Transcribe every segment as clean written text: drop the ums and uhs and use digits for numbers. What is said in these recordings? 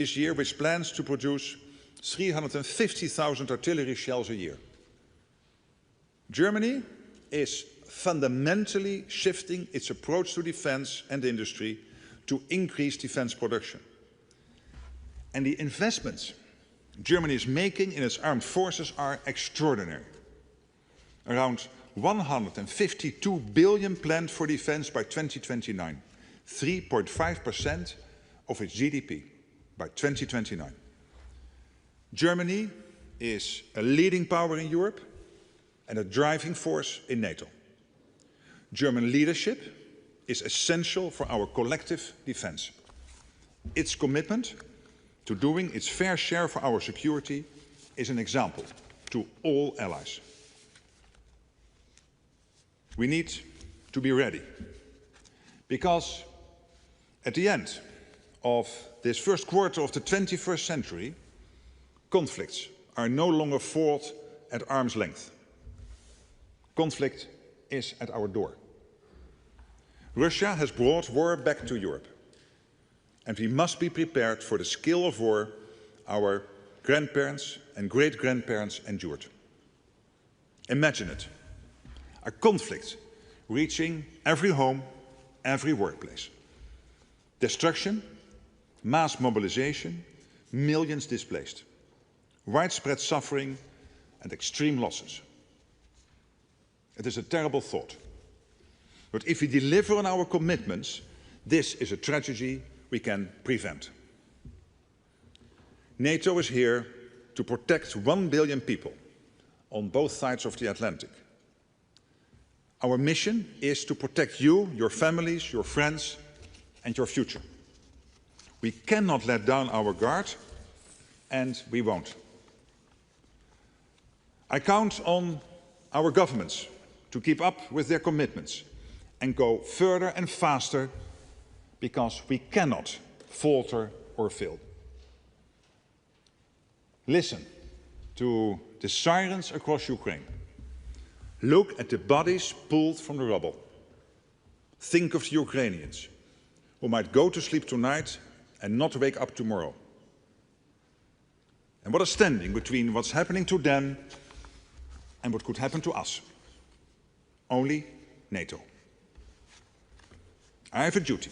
this year, which plans to produce 350,000 artillery shells a year. Germany is fundamentally shifting its approach to defense and industry to increase defense production. And the investments Germany is making in its armed forces are extraordinary. Around 152 billion planned for defense by 2029, 3.5% of its GDP by 2029. Germany is a leading power in Europe and a driving force in NATO. German leadership is essential for our collective defense. Its commitment to doing its fair share for our security is an example to all allies. We need to be ready, because at the end of this first quarter of the 21st century, conflicts are no longer fought at arm's length. Conflict is at our door. Russia has brought war back to Europe, and we must be prepared for the scale of war our grandparents and great-grandparents endured. Imagine it, a conflict reaching every home, every workplace. Destruction, mass mobilization, millions displaced, widespread suffering and extreme losses. It is a terrible thought. But if we deliver on our commitments, this is a tragedy we can prevent. NATO is here to protect 1 billion people on both sides of the Atlantic. Our mission is to protect you, your families, your friends, and your future. We cannot let down our guard, and we won't. I count on our governments to keep up with their commitments and go further and faster, because we cannot falter or fail. Listen to the sirens across Ukraine. Look at the bodies pulled from the rubble. Think of the Ukrainians who might go to sleep tonight and not wake up tomorrow. And what is standing between what's happening to them and what could happen to us? Only NATO. I have a duty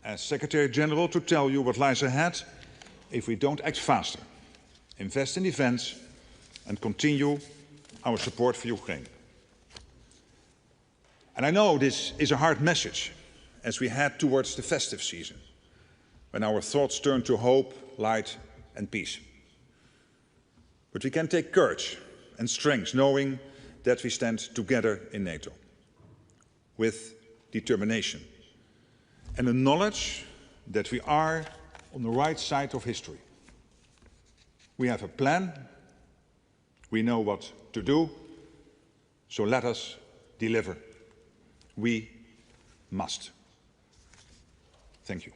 as Secretary General to tell you what lies ahead if we don't act faster, invest in defense, and continue our support for Ukraine. And I know this is a hard message as we head towards the festive season, when our thoughts turn to hope, light, and peace. But we can take courage and strength knowing that we stand together in NATO, with determination, and the knowledge that we are on the right side of history. We have a plan, we know what to do, so let us deliver. We must. Thank you.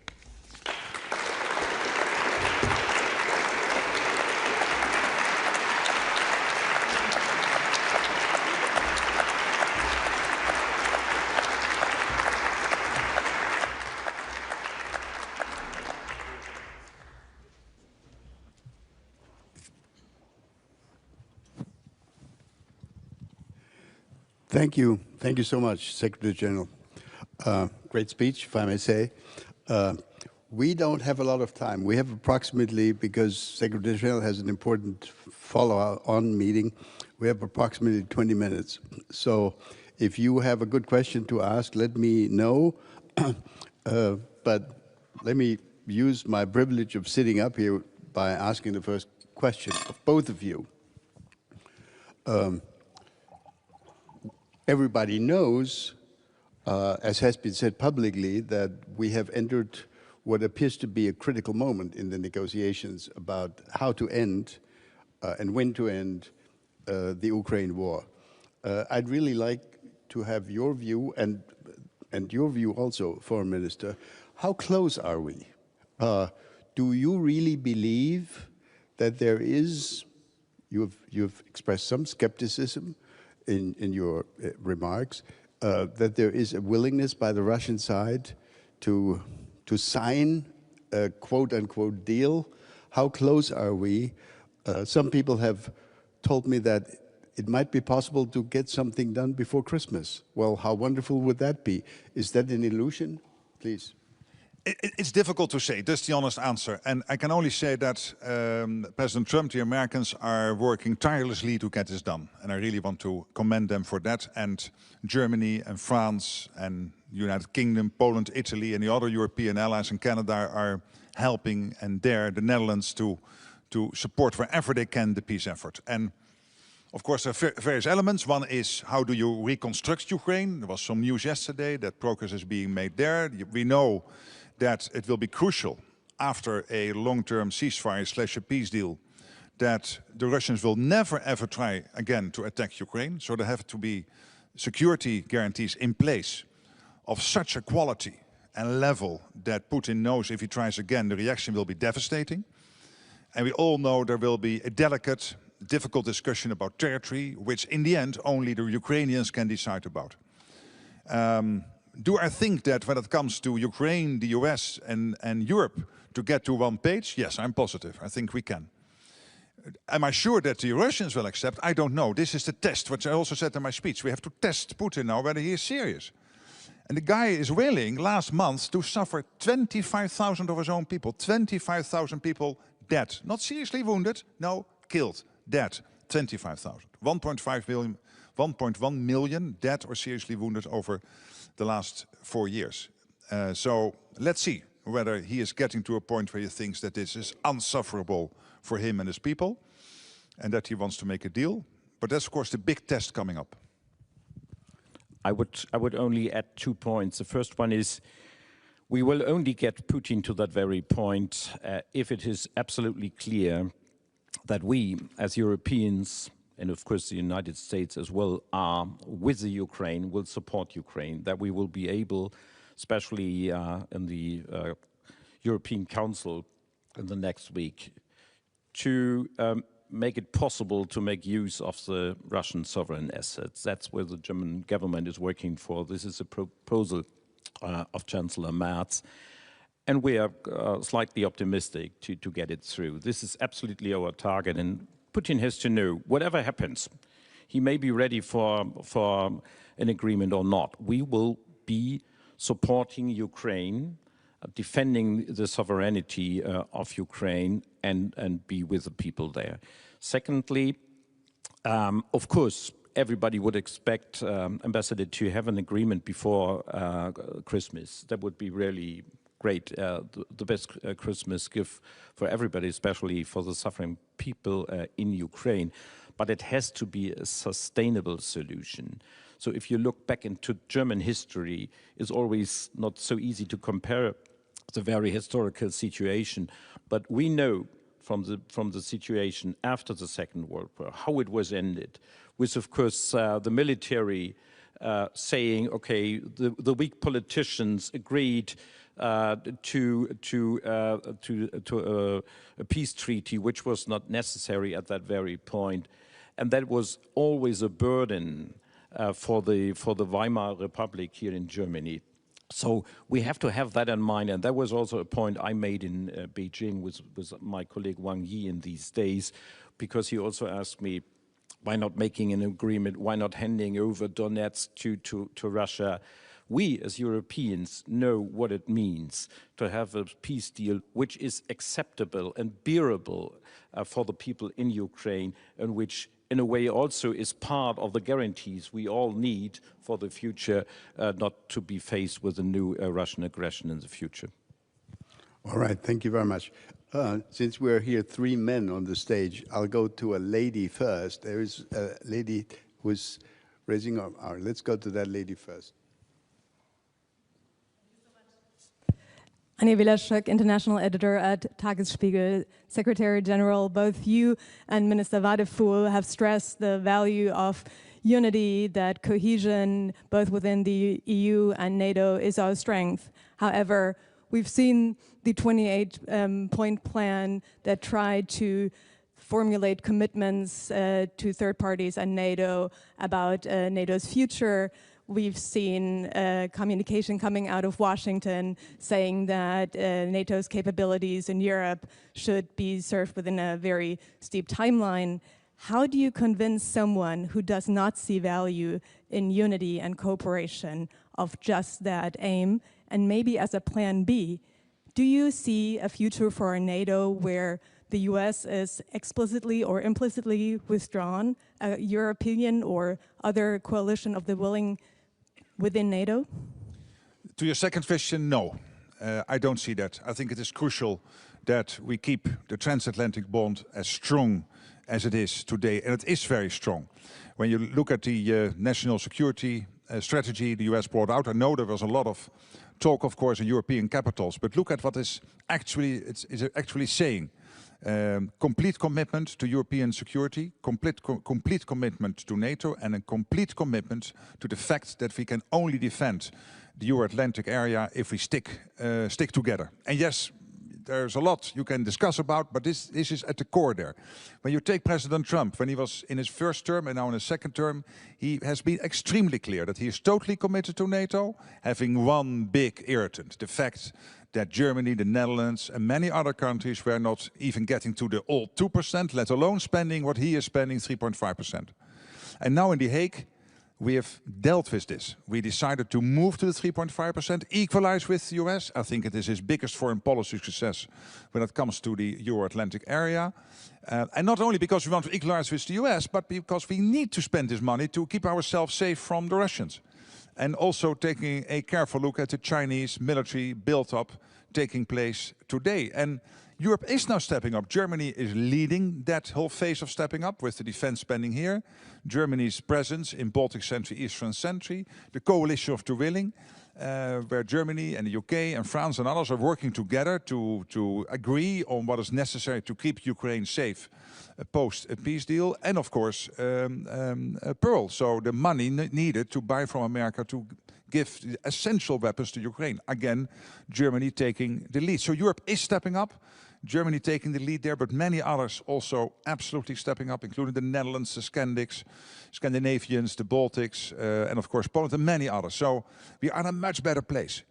Thank you. Thank you so much, Secretary General. Great speech, if I may say. We don't have a lot of time. We have approximately, because Secretary General has an important follow-on meeting, we have approximately 20 minutes. So if you have a good question to ask, let me know. But let me use my privilege of sitting up here by asking the first question of both of you. Everybody knows, as has been said publicly, that we have entered what appears to be a critical moment in the negotiations about how to end and when to end the Ukraine war. I'd really like to have your view and your view also, Foreign Minister. How close are we? Do you really believe that there is, you've expressed some skepticism in your remarks, that there is a willingness by the Russian side to sign a quote-unquote deal How close are we? Some people have told me that it might be possible to get something done before Christmas. Well, how wonderful would that be? Is that an illusion? Please. It's difficult to say, that's the honest answer. And I can only say that President Trump, the Americans, are working tirelessly to get this done. And I really want to commend them for that. And Germany and France and United Kingdom, Poland, Italy, and the other European allies and Canada are helping, and the Netherlands to support wherever they can the peace effort. And of course, there are various elements. One is, how do you reconstruct Ukraine? There was some news yesterday that progress is being made there. We know that it will be crucial after a long-term ceasefire / a peace deal that the Russians will never ever try again to attack Ukraine. So there have to be security guarantees in place of such a quality and level that Putin knows if he tries again, the reaction will be devastating. And we all know there will be a delicate, difficult discussion about territory, which in the end only the Ukrainians can decide about. Do I think that when it comes to Ukraine, the US and Europe to get to one page? Yes, I'm positive. I think we can. Am I sure that the Russians will accept? I don't know. This is the test, which I also said in my speech. We have to test Putin now whether he is serious. And the guy is willing last month to suffer 25,000 of his own people. 25,000 people dead. Not seriously wounded, no, killed, dead. 25,000. 1.1 million dead or seriously wounded over the last 4 years. So let's see whether he is getting to a point where he thinks that this is unsufferable for him and his people and that he wants to make a deal. But that's, of course, the big test coming up. I would only add 2 points. The first one is we will only get Putin to that very point if it is absolutely clear that we, as Europeans, and of course the United States as well, are with the Ukraine, will support Ukraine, that we will be able, especially in the European Council in the next week, to make it possible to make use of the Russian sovereign assets. That's where the German government is working for. This is a proposal of Chancellor Merz. And we are slightly optimistic to get it through. This is absolutely our target. And Putin has to know, whatever happens, he may be ready for an agreement or not. We will be supporting Ukraine, defending the sovereignty of Ukraine and be with the people there. Secondly, of course, everybody would expect Ambassador to have an agreement before Christmas. That would be really great, the best Christmas gift for everybody, especially for the suffering people in Ukraine. But it has to be a sustainable solution. So if you look back into German history, it's always not so easy to compare the very historical situation. But we know from the situation after the Second World War, how it was ended, with, of course, the military saying, okay, the weak politicians agreed to a peace treaty, which was not necessary at that very point. And that was always a burden for the Weimar Republic here in Germany. So we have to have that in mind, and that was also a point I made in Beijing with my colleague Wang Yi in these days, because he also asked me, why not making an agreement, why not handing over Donetsk to Russia? We as Europeans know what it means to have a peace deal which is acceptable and bearable for the people in Ukraine, and which in a way also is part of the guarantees we all need for the future, not to be faced with a new Russian aggression in the future. All right, thank you very much. Since we're here 3 men on the stage, I'll go to a lady first. There is a lady who's raising her arm. Let's go to that lady first. Anja Wielaschek, international editor at Tagesspiegel. Secretary General, both you and Minister Wadephul have stressed the value of unity, that cohesion, both within the EU and NATO, is our strength. However, we've seen the 28-point plan that tried to formulate commitments to third parties and NATO about NATO's future, we've seen communication coming out of Washington saying that NATO's capabilities in Europe should be served within a very steep timeline. How do you convince someone who does not see value in unity and cooperation of just that aim? And maybe as a plan B, do you see a future for a NATO where the US is explicitly or implicitly withdrawn, a European or other coalition of the willing within NATO? To your second question, no. I don't see that. I think it is crucial that we keep the transatlantic bond as strong as it is today, and it is very strong. When you look at the national security strategy the US brought out, I know there was a lot of talk, of course, in European capitals, but look at what it's actually saying. Complete commitment to European security, complete commitment to NATO, and a complete commitment to the fact that we can only defend the Euro-Atlantic area if we stick together. And yes, there's a lot you can discuss about, but this is at the core there. When you take President Trump, when he was in his first term and now in his second term, he has been extremely clear that he is totally committed to NATO, having one big irritant, the fact that Germany, the Netherlands and many other countries were not even getting to the old 2%, let alone spending what he is spending, 3.5%. And now in The Hague, we have dealt with this. We decided to move to the 3.5%, equalize with the US. I think it is his biggest foreign policy success when it comes to the Euro-Atlantic area. And not only because we want to equalize with the US, but because we need to spend this money to keep ourselves safe from the Russians. And also taking a careful look at the Chinese military build-up taking place today. And Europe is now stepping up. Germany is leading that whole phase of stepping up with the defense spending here. Germany's presence in Baltic Century, Eastern Century, the coalition of the willing, where Germany and the UK and France and others are working together to agree on what is necessary to keep Ukraine safe post a peace deal. And of course, Pearl, so the money needed to buy from America to give the essential weapons to Ukraine. Again, Germany taking the lead. So Europe is stepping up. Germany taking the lead there, but many others also absolutely stepping up, including the Netherlands, the Scandinavians, the Baltics, and of course Poland and many others. So we are in a much better place.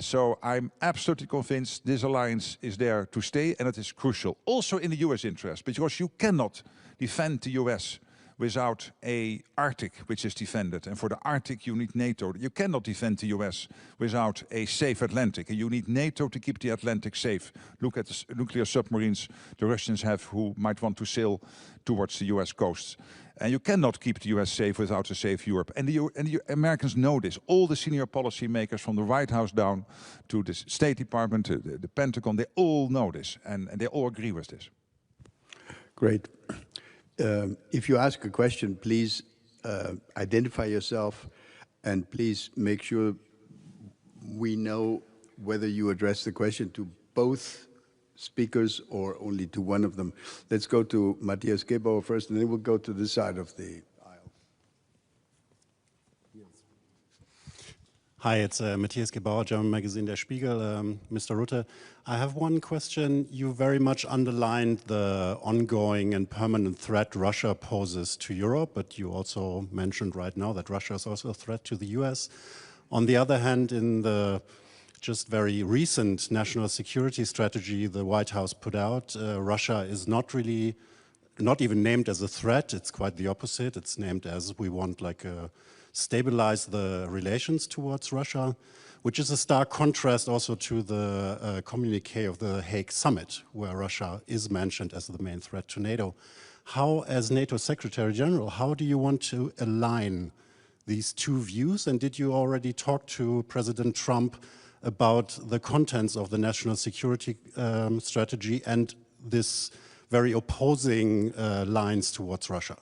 So I'm absolutely convinced this alliance is there to stay, and it is crucial. Also in the US interest, because you cannot defend the US without a Arctic which is defended. And for the Arctic you need NATO. You cannot defend the US without a safe Atlantic. And you need NATO to keep the Atlantic safe. Look at the nuclear submarines the Russians have who might want to sail towards the US coasts. And you cannot keep the US safe without a safe Europe. And the Americans know this. All the senior policy makers from the White House down to the State Department, the Pentagon, they all know this. And they all agree with this. Great. If you ask a question, please identify yourself and please make sure we know whether you address the question to both speakers or only to one of them. Let's go to Matthias Gebauer first, and then we'll go to this side of the aisle. Hi, it's Matthias Gebauer, German magazine Der Spiegel. Mr. Rutte, I have one question. You very much underlined the ongoing and permanent threat Russia poses to Europe, but you also mentioned right now that Russia is also a threat to the US. On the other hand, in the just very recent national security strategy the White House put out, Russia is not even named as a threat. It's quite the opposite. It's named as we want like a stabilize the relations towards Russia, which is a stark contrast also to the communique of the Hague Summit, where Russia is mentioned as the main threat to NATO. How, as NATO Secretary General, how do you want to align these two views? And did you already talk to President Trump about the contents of the national security strategy and this very opposing lines towards Russia?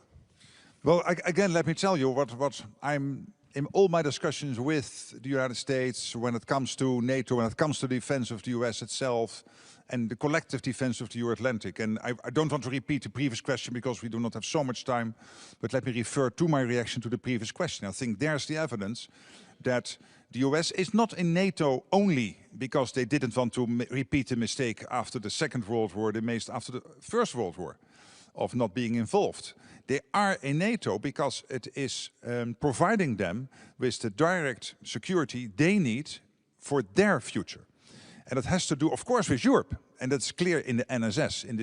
Well, again, let me tell you what I'm in all my discussions with the United States when it comes to NATO, when it comes to the defense of the US itself and the collective defense of the Euro-Atlantic. And I don't want to repeat the previous question because we do not have so much time, but let me refer to my reaction to the previous question. I think there's the evidence that the US is not in NATO only because they didn't want to repeat the mistake after the Second World War they made after the First World War. of not being involved. They are in NATO because it is providing them with the direct security they need for their future. And it has to do, of course, with Europe. And that's clear in the NSS, in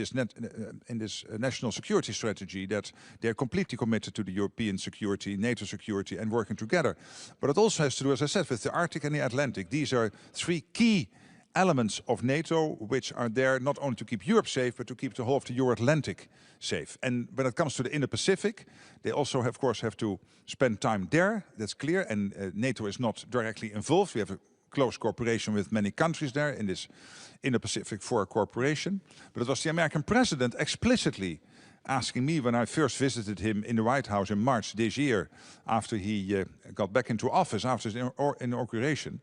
this national security strategy, that they're completely committed to the European security, NATO security, and working together. But it also has to do, as I said, with the Arctic and the Atlantic. These are three key elements of NATO which are there not only to keep Europe safe, but to keep the whole of the Euro-Atlantic safe. And when it comes to the Indo-Pacific, they also, of course, have to spend time there. That's clear. And NATO is not directly involved. We have a close cooperation with many countries there in this Indo-Pacific Four Corporation. But it was the American president explicitly asking me when I first visited him in the White House in March this year, after he got back into office, after his inauguration,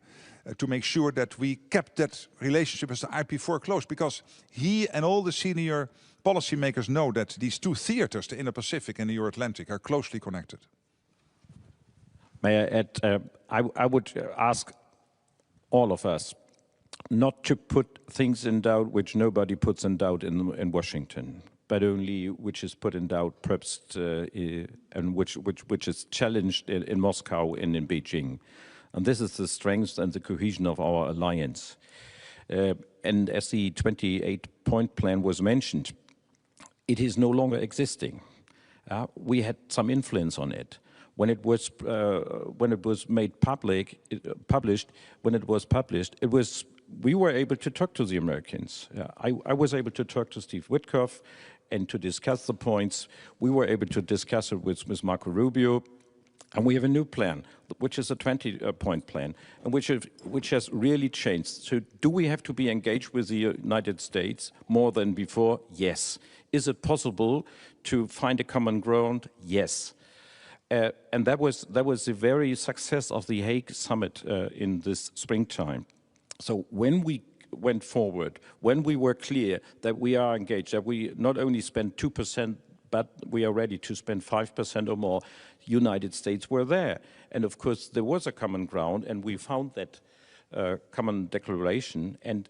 to make sure that we kept that relationship as the IP4 close, because he and all the senior policymakers know that these two theaters, the Indo-Pacific and the Euro-Atlantic, are closely connected. May I add, I would ask all of us not to put things in doubt which nobody puts in doubt in Washington, but only which is put in doubt perhaps and which is challenged in Moscow and in Beijing. And this is the strength and the cohesion of our alliance. And as the 28-point plan was mentioned, it is no longer existing. We had some influence on it. When it was made public, we were able to talk to the Americans. I was able to talk to Steve Witkoff and to discuss the points. We were able to discuss it with Marco Rubio. And we have a new plan, which is a 20-point plan, and which has really changed. So do we have to be engaged with the United States more than before? Yes. Is it possible to find a common ground? Yes. And that was the very success of the Hague summit in this springtime. So when we went forward, when we were clear that we are engaged, that we not only spend 2%, but we are ready to spend 5% or more, United States were there. And of course, there was a common ground, and we found that common declaration. And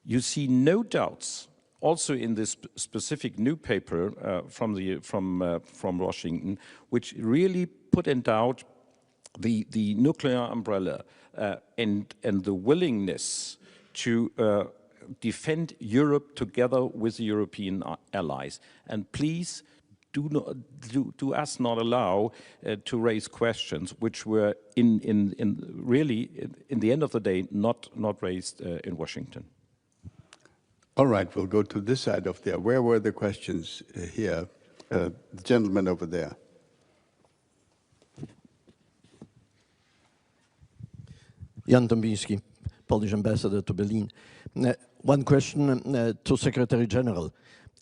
you see no doubts, also in this specific new paper from Washington, which really put in doubt the nuclear umbrella and the willingness to defend Europe together with the European allies. And please do us not allow to raise questions which were really in the end of the day not raised in Washington. All right, we'll go to this side of there. Where were the questions here? The gentleman over there. Jan Tombinski, Polish ambassador to Berlin. One question to Secretary General.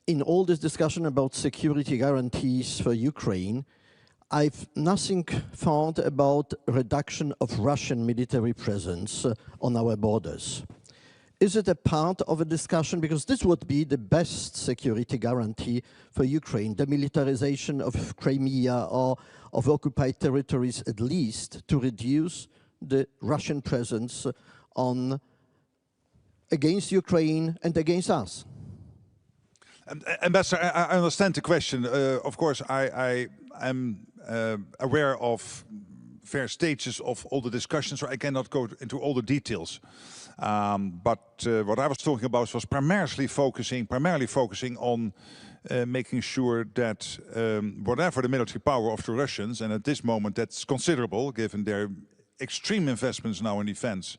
In all this discussion about security guarantees for Ukraine, I've nothing found about reduction of Russian military presence on our borders. Is it a part of a discussion? Because this would be the best security guarantee for Ukraine, the militarization of Crimea or of occupied territories, at least to reduce the Russian presence against Ukraine and against us. Ambassador, I understand the question. Of course, I am aware of various stages of all the discussions, so I cannot go into all the details. But what I was talking about was primarily focusing on making sure that whatever the military power of the Russians, and at this moment that's considerable given their extreme investments now in defense,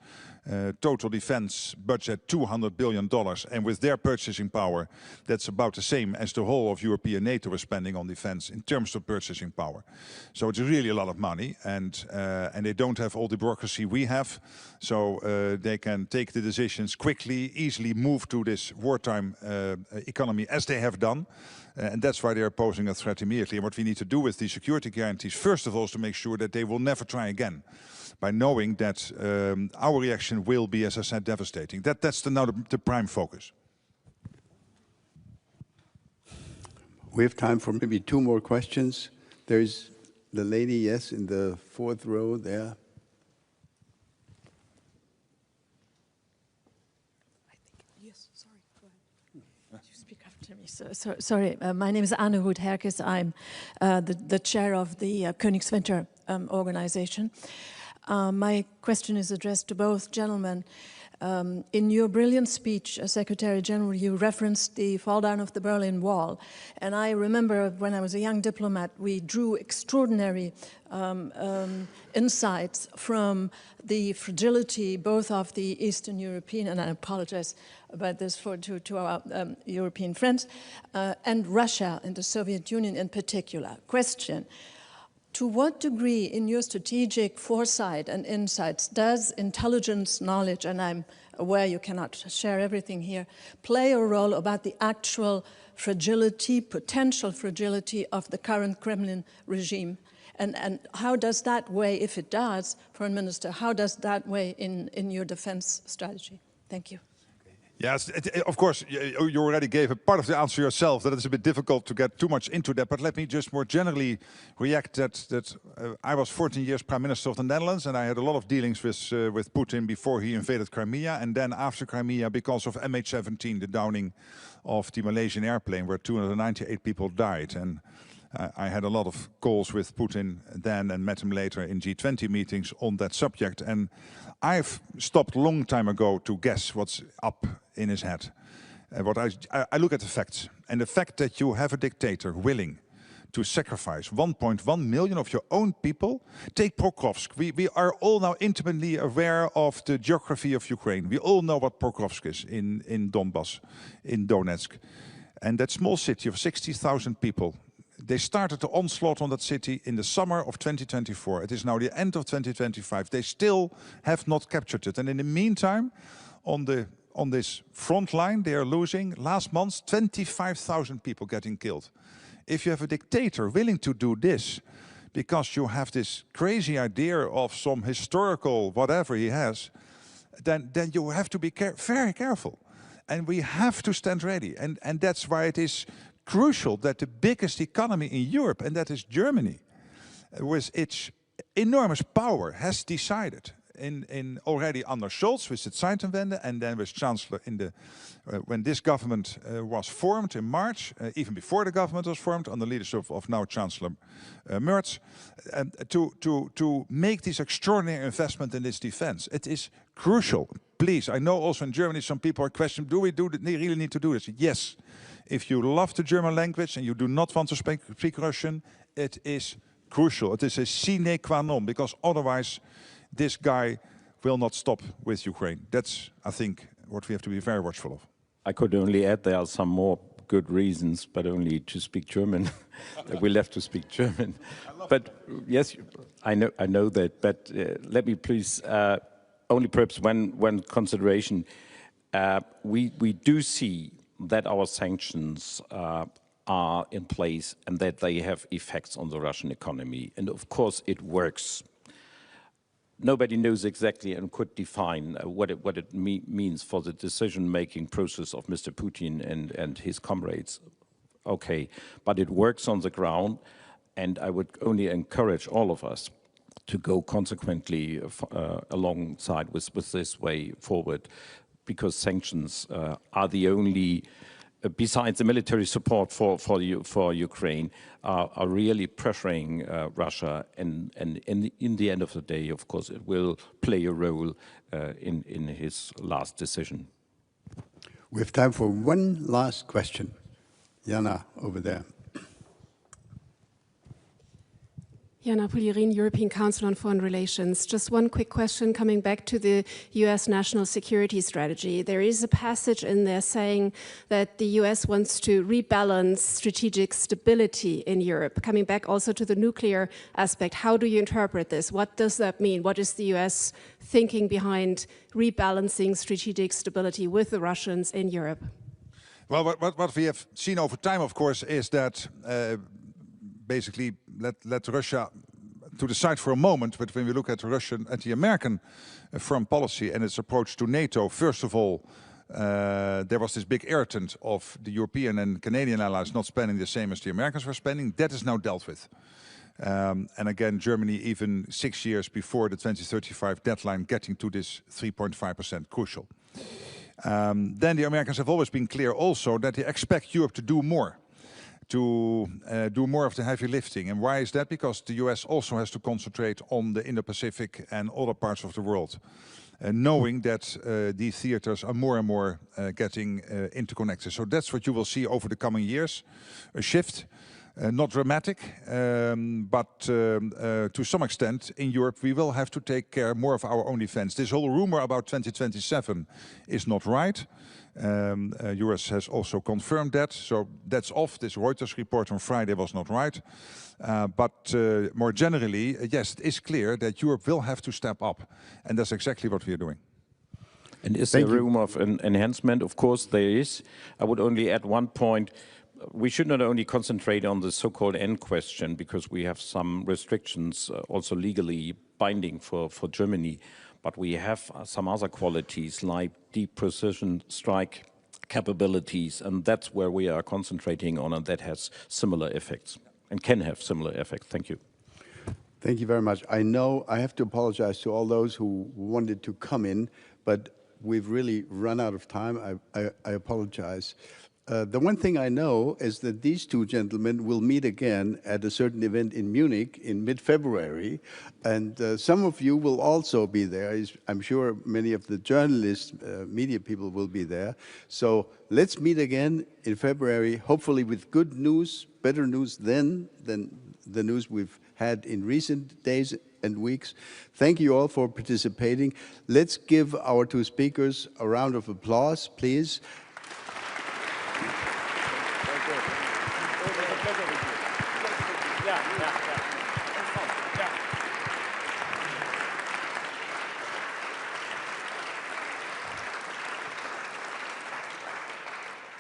total defense budget $200 billion, and with their purchasing power, that's about the same as the whole of European NATO is spending on defense in terms of purchasing power. So it's really a lot of money, and they don't have all the bureaucracy we have, so they can take the decisions quickly, easily move to this wartime economy as they have done. And that's why they are posing a threat immediately. And what we need to do with these security guarantees, first of all, is to make sure that they will never try again, by knowing that our reaction will be, as I said, devastating. That's now the prime focus. We have time for maybe two more questions. There's the lady, yes, in the fourth row there. Yes, sorry, go ahead. You speak after me. Sorry, my name is Anne Hoed-Herkes. I'm the chair of the Königswinter organization. My question is addressed to both gentlemen. In your brilliant speech, Secretary General, you referenced the fall down of the Berlin Wall. And I remember when I was a young diplomat, we drew extraordinary insights from the fragility both of the Eastern European, and I apologize about this to our European friends, and Russia and the Soviet Union in particular. Question. To what degree, in your strategic foresight and insights, does intelligence knowledge, and I'm aware you cannot share everything here, play a role about the actual fragility, potential fragility of the current Kremlin regime? And how does that weigh, if it does, Foreign Minister, how does that weigh in your defense strategy? Thank you. Yes, of course, you already gave a part of the answer yourself, that it's a bit difficult to get too much into that, but let me just more generally react that I was 14 years Prime Minister of the Netherlands, and I had a lot of dealings with Putin before he invaded Crimea, and then after Crimea because of MH17, the downing of the Malaysian airplane where 298 people died. And I had a lot of calls with Putin then and met him later in G20 meetings on that subject. And I've stopped a long time ago to guess what's up in his head. I look at the facts. And the fact that you have a dictator willing to sacrifice 1.1 million of your own people. Take Pokrovsk. We are all now intimately aware of the geography of Ukraine. We all know what Pokrovsk is in Donbass, in Donetsk. And that small city of 60,000 people, they started the onslaught on that city in the summer of 2024. It is now the end of 2025. They still have not captured it. And in the meantime, on this front line, they are losing, last month, 25,000 people getting killed. If you have a dictator willing to do this, because you have this crazy idea of some historical whatever he has, then you have to be very careful. And we have to stand ready. And that's why it is crucial that the biggest economy in Europe, and that is Germany, with its enormous power, has decided in already under Scholz with the Zeitenwende, and then with Chancellor when this government was formed in March, even before the government was formed, under the leadership of now Chancellor Merz, to make this extraordinary investment in this defense. It is crucial. Please, I know also in Germany some people are questioning, do we really need to do this? Yes. If you love the German language and you do not want to speak Russian, it is crucial. It is a sine qua non, because otherwise this guy will not stop with Ukraine. That's, I think, what we have to be very watchful of. I could only add there are some more good reasons, but only to speak German. We'll have to speak German. But yes, I know that. But let me please, only perhaps one consideration. We do see that our sanctions are in place and that they have effects on the Russian economy. And of course it works. Nobody knows exactly and could define what it means for the decision-making process of Mr. Putin and his comrades. Okay, but it works on the ground, and I would only encourage all of us to go consequently alongside with this way forward, because sanctions are the only, besides the military support for Ukraine, are really pressuring Russia, and in the end of the day, of course, it will play a role in his last decision. We have time for one last question. Jana, over there. Jana Puglirin, European Council on Foreign Relations. Just one quick question coming back to the US national security strategy. There is a passage in there saying that the US wants to rebalance strategic stability in Europe. Coming back also to the nuclear aspect, how do you interpret this? What does that mean? What is the US thinking behind rebalancing strategic stability with the Russians in Europe? Well, what we have seen over time, of course, is that basically let Russia to the side for a moment, but when we look at the American foreign policy and its approach to NATO, first of all, there was this big irritant of the European and Canadian allies not spending the same as the Americans were spending. That is now dealt with. And again, Germany, even 6 years before the 2035 deadline, getting to this 3.5% crucial. Then the Americans have always been clear also that they expect Europe to do more. To do more of the heavy lifting. And why is that? Because the US also has to concentrate on the Indo-Pacific and other parts of the world, knowing that these theaters are more and more getting interconnected. So that's what you will see over the coming years, a shift. Not dramatic, but to some extent in Europe we will have to take care more of our own defense. This whole rumor about 2027 is not right. US has also confirmed that, so that's off. This Reuters report on Friday was not right. But more generally, yes, it is clear that Europe will have to step up, and that's exactly what we are doing. And is there room of enhancement? Of course there is. I would only add one point. We should not only concentrate on the so-called end question, because we have some restrictions also legally binding for Germany, but we have some other qualities like deep precision strike capabilities, and that's where we are concentrating on, and that has similar effects and can have similar effects. Thank you. Thank you very much. I know I have to apologize to all those who wanted to come in, but we've really run out of time. I apologize. The one thing I know is that these two gentlemen will meet again at a certain event in Munich in mid-February, and some of you will also be there. I'm sure many of the journalists, media people will be there. So let's meet again in February, hopefully with good news, better news than the news we've had in recent days and weeks. Thank you all for participating. Let's give our two speakers a round of applause, please.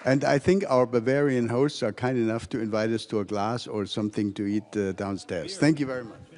And I think our Bavarian hosts are kind enough to invite us to a glass or something to eat downstairs. Thank you very much.